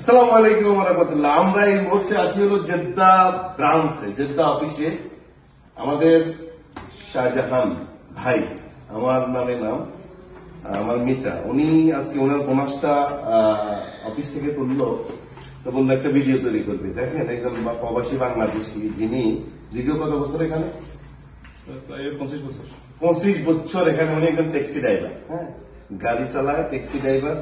আসসালামু আলাইকুম ওয়া রাহমাতুল্লাহ। আমরা এই মুহূর্তে আছি হলো জেদ্দা ব্রাঞ্চে, জেদ্দা অফিসে। আমাদের শাহজাহান ভাই, আমার নামে নাম, আমার মিতা, উনি আজকে ওনার বোনাসটা অফিস থেকে তুললো, তো বললো একটা ভিডিও তৈরি করবে। দেখেন একজন প্রবাসী বাংলাদেশি, যিনি দীর্ঘ কত বছর এখানে, 25 বছর এখানে, উনি একজন ট্যাক্সি ড্রাইভার। হ্যাঁ, গাড়ি চালায়, ট্যাক্সি ড্রাইভার।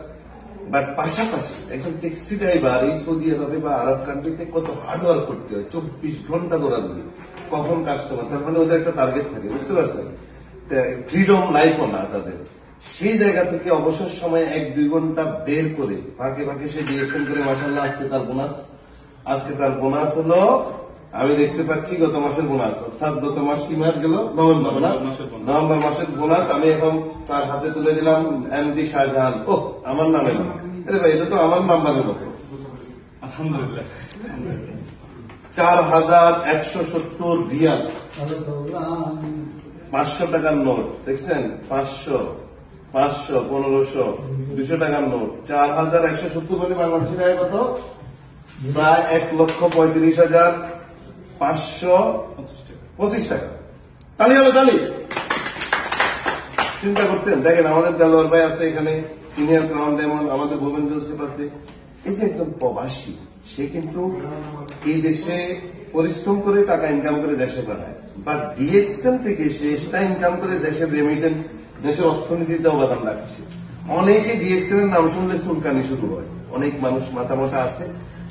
বাট পাশাপাশি একজন ট্যাক্সি ড্রাইভার এই সৌদি আরবে বা আরব কান্ট্রিতে কত হার্ড ওয়ার্ক করতে হয়, 24 ঘন্টা দৌড়াদৌড়ি, কখন কাস্টমার, তার মানে ওদের একটা টার্গেট থাকে, বুঝতে পারছেন? ফ্রিডম লাইফও না তাদের। সেই জায়গা থেকে অবসর সময় 1-2 ঘন্টা বের করে ফাঁকে ফাঁকে সে ডিএক্সএন করে, মাসাল্লাহ আজকে তার বোনাস হলো, আমি দেখতে পাচ্ছি গত মাসের বোনাস, অর্থাৎ গত মাস কি মাস গেল, নভেম্বর মাসের বোনাস আমি এখন তার হাতে তুলে দিলাম। এমডি শাহজাহান, ও আমার নামে না, আরে ভাই এটা তো আমার নাম্বারের মতো। আলহামদুলিল্লাহ, 4170 রিয়াল, 500 টাকার নোট, দেখছেন? 500, 1500, 200 টাকার নোট, 4170 মানে বাংলাদেশি টাকা কত? প্রায় 1,35,525 টাকা। তালি হলো তালি। চিন্তা করছেন? দেখেন আমাদের দেলোয়ার ভাই আছে এখানে, সিনিয়র ক্রাউন ডায়মন্ড, আমাদের ভুবন জোসেফ আছে। এই যে একজন প্রবাসী, সে কিন্তু এই দেশে পরিশ্রম করে টাকা ইনকাম করে দেশে পাঠায়, বাট ডিএক্সএন থেকে সে সেটা ইনকাম করে দেশের রেমিটেন্স, দেশের অর্থনীতিতে অবদান রাখছে। অনেকে ডিএক্সএন এর নাম শুনলে চুলকানি শুরু হয়, অনেক মানুষ মাথা মাথা আছে,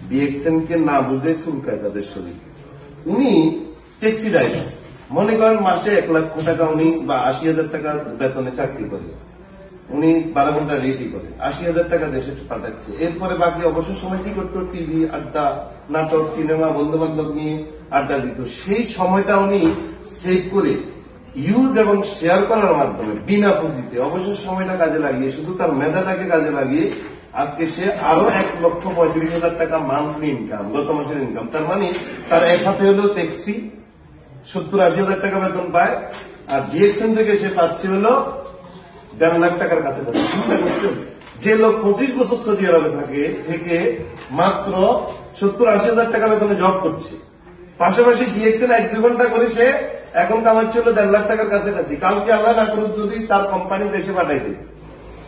ডিএক্সএন কে না বুঝে চুলকায় তাদের শরীর। উনি ট্যাক্সি ড্রাইভার, মনে করেন মাসে 1 লক্ষ টাকা উনি বা 80,000 টাকা বেতনে চাকরি করে, উনি 12 ঘন্টা ডিউটি করে, 80,000 টাকা দেশে পাঠাচ্ছে। এরপরে বাকি অবসর সময় কি করতো? টিভি আড্ডা, নাটক, সিনেমা, বন্ধু বান্ধব নিয়ে আড্ডা দিত। সেই সময়টা উনি সেভ করে ইউজ এবং শেয়ার করার মাধ্যমে বিনা পুঁজিতে অবসর সময়টা কাজে লাগিয়ে, শুধু তার মেধাটাকে কাজে লাগিয়ে আজকে সে আরো 1,35,000 টাকা মান্থলি ইনকাম, গত মাসের ইনকাম। তার মানে তার এক হাতে হলো ট্যাক্সি, 70-80,000 টাকা বেতন পায়, আর ডিএক্সএন থেকে সে পাচ্ছে হলো 1.5 লাখ টাকার কাছে। যে লোক 25 বছর সৌদি আরবে থেকে মাত্র 70-80,000 টাকা বেতনে জব করছে, পাশাপাশি ডিএক্সএন 1-2 ঘন্টা করে সে এখন কামাচ্ছে হলো 1.5 লাখ টাকার কাছাকাছি। কালকে আল্লাহ না করুক যদি তার কোম্পানি দেশে পাঠাই দেয়,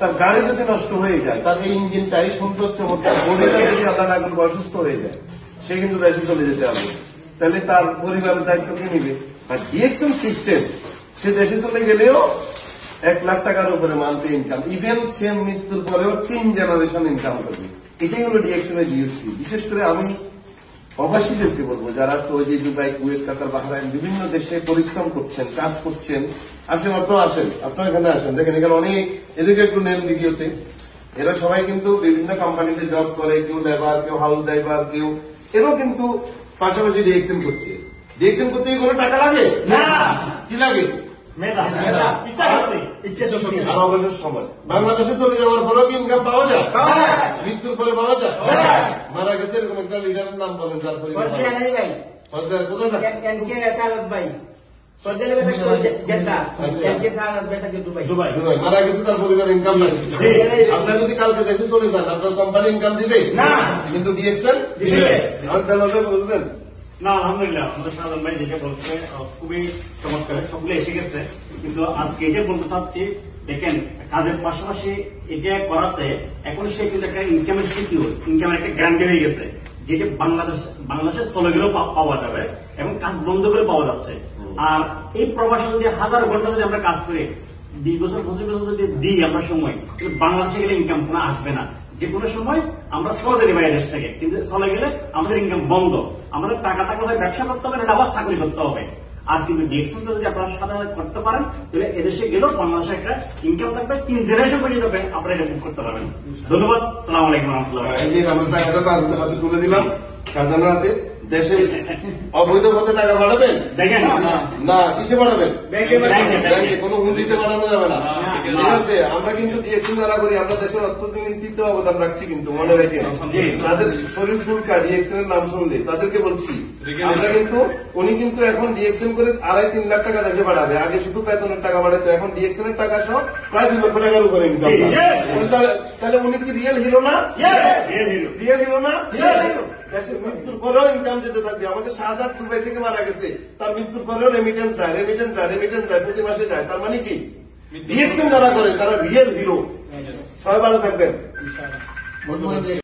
তার গাড়ি যদি নষ্ট হয়ে যায়, তার এই ইঞ্জিনটাই সুন্দর চমৎকার, বডিটা যদি আল্লাহ না করুক অসুস্থ হয়ে যায়, সে কিন্তু দেশে চলে যেতে হবে। তাহলে তার পরিবারের দায়িত্ব কে নিবে? আর ডিএক্সএন সিস্টেম, সে দেশে চলে গেলেও 1 লাখ টাকার উপরে মান্থলি ইনকাম, ইভেন সে মৃত্যুর পরেও 3 জেনারেশন ইনকাম করবে। এটাই হলো ডিএক্সএন এর জিওসি। বিশেষ করে আমি প্রবাসীদেরকে বলবো, যারা সৌদি, দুবাই, কুয়েত, কাতার, বাহরাইন, বিভিন্ন দেশে পরিশ্রম করছেন, কাজ করছেন, আসেন, আপনারা এখানে আসেন। দেখেন এখানে অনেক, এদিকে একটু নেন ভিডিওতে, এরা সবাই কিন্তু বিভিন্ন কোম্পানিতে জব করে, কেউ লেবার, কেউ হাউস ড্রাইভার, কেউ, এরাও কিন্তু পাশাপাশি ডিএক্সএন করছে। ডিএক্সএন করতে কোনো টাকা লাগে না, কি লাগে? আর অবসর সময় বাংলাদেশে চলে যাওয়ার পরেও কি ইনকাম পাওয়া যায়? মৃত্যুর পরে পাওয়া যায়? মারা গেছে এরকম একটা লিডারের নাম বলেন, যার পরিবার কোথায় থাকে? মারা গেছে, তার পরিবার ইনকাম নাই। আপনার যদি কালকে দেশে চলে যান, আপনার কোম্পানি ইনকাম দিবে না, কিন্তু ডিএক্সএন দিবে। বলবেন না? আলহামদুলিল্লাহ, আমাদের শাহজাহান ভাই যেটা বলছে খুবই চমৎকার, সবগুলো এসে গেছে। কিন্তু আজকে এটা বলতে চাচ্ছি, দেখেন কাজের পাশাপাশি এটা করাতে এখন সে কিন্তু একটা ইনকামের সিকিউর, ইনকামের একটা গ্যারান্টি হয়ে গেছে, যেটা বাংলাদেশের চলে গেলেও পাওয়া যাবে এবং কাজ বন্ধ করে পাওয়া যাচ্ছে। আর এই প্রবাসে যদি 1000 ঘন্টা যদি আমরা কাজ করি, 20 বছর 25 বছর যদি দিই আমরা সময়, বাংলাদেশে গেলে ইনকাম কোনো আসবে না। যে কোনো সময় আমরা চলে যেতে পারি দেশ থেকে, কিন্তু চলে গেলে আমাদের ইনকাম বন্ধ। আমাদের টাকা থাকলে হয় ব্যবসা করতে হবে, না আবার চাকরি করতে হবে। আর কিন্তু ডিএক্সএন যদি আপনারা সাথে করতে পারেন, তাহলে এদেশে গেলেও বাংলাদেশে একটা ইনকাম থাকবে, 3 জেনারেশন পর্যন্ত আপনারা এটা বুক করতে পারবেন। ধন্যবাদ, সালাম আলাইকুম রহমতুল্লাহ। তুলে দিলাম শাহজাহানের হাতে। দেশে অবৈধ পথে টাকা পাঠাবেন? দেখেন না, কিসে পাঠাবেন? ব্যাংকে। কোনো হুন্ডিতে পাঠানো যাবে না। ঠিক আছে, আমরা কিন্তু ডিএক্সএন যারা করি আমরা দেশের অর্থনীতিতে অবদান রাখছি, কিন্তু মনে রাখেন তাদের শরীর ফুলকা ডিএক্সএন এর নাম শুনলে তাদেরকে বলছি আমরা কিন্তু উনি কিন্তু এখন ডিএক্সএন করে 2.5-3 লাখ টাকা দেশে বাড়াবে। আগে শুধু বেতনের টাকা বাড়াতো, এখন ডিএক্সএন এর টাকা সহ প্রায় 2 লক্ষ টাকার উপরে ইনকাম। তাহলে উনি কি রিয়েল হিরো না? রিয়েল হিরো না? মৃত্যুর পরেও ইনকাম যেতে থাকবে। আমাদের শাহাদাত দুবাই থেকে মারা গেছে, তার মৃত্যুর পরেও রেমিটেন্স যায়, প্রতি মাসে যায়। তার মানে কি ডিএক্সএন যারা করে তারা রিয়েল হিরো। সবাই ভালো থাকবেন।